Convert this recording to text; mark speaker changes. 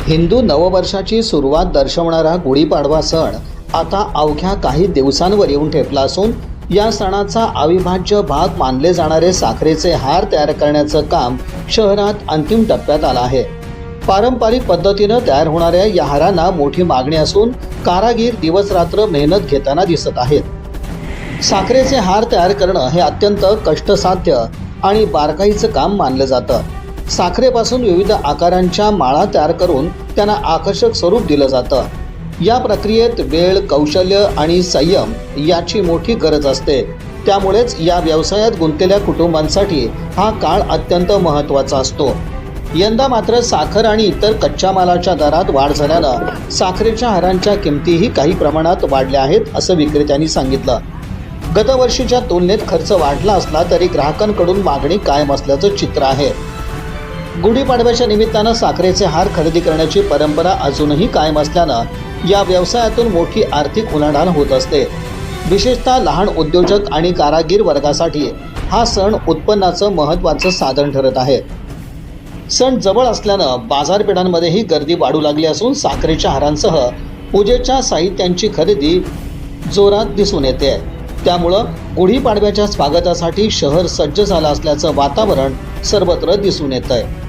Speaker 1: हिंदू नववर्षाची सुरुवात दर्शवणारा गुढीपाडवा सण आता अवघ्या काही दिवसांवर येऊन ठेपला असून या सणाचा अविभाज्य भाग मानले जाणारे साखरेचे हार तयार करण्याचं काम शहरात अंतिम टप्प्यात आलं आहे। पारंपरिक पद्धतीनं तयार होणाऱ्या या हारांना मोठी मागणी असून कारागीर दिवसरात्र मेहनत घेताना दिसत आहेत। साखरेचे हार तयार करणं हे अत्यंत कष्टसाध्य आणि बारकाईचं काम मानलं जातं। साखरेपासून विविध आकारांच्या माळा तयार करून त्यांना आकर्षक स्वरूप दिलं जातं। या प्रक्रियेत वेळ, कौशल्य आणि संयम याची मोठी गरज असते। त्यामुळेच या व्यवसायात गुंतलेल्या कुटुंबांसाठी हा काळ अत्यंत महत्त्वाचा असतो। यंदा मात्र साखर आणि इतर कच्च्या मालाच्या दरात वाढ झाल्यानं साखरेच्या हारांच्या किमतीही काही प्रमाणात वाढल्या आहेत असं विक्रेत्यांनी सांगितलं। गतवर्षीच्या तुलनेत खर्च वाढला असला तरी ग्राहकांकडून मागणी कायम असल्याचं चित्र आहे। गुढीपाडव्याच्या निमित्तानं साखरेचे हार खरेदी करण्याची परंपरा अजूनही कायम असल्यानं या व्यवसायातून मोठी आर्थिक उलाढाल होत असते। विशेषतः लहान उद्योजक आणि कारागीर वर्गासाठी हा सण उत्पन्नाचं महत्त्वाचं साधन ठरत आहे। सण जवळ असल्यानं बाजारपेठांमध्येही गर्दी वाढू लागली असून साखरेच्या हारांसह पूजेच्या साहित्यांची खरेदी जोरात दिसून येते। त्यामुळं गुढीपाडव्याच्या स्वागतासाठी शहर सज्ज झालं असल्याचं वातावरण सर्वत्र दिसून येत आहे।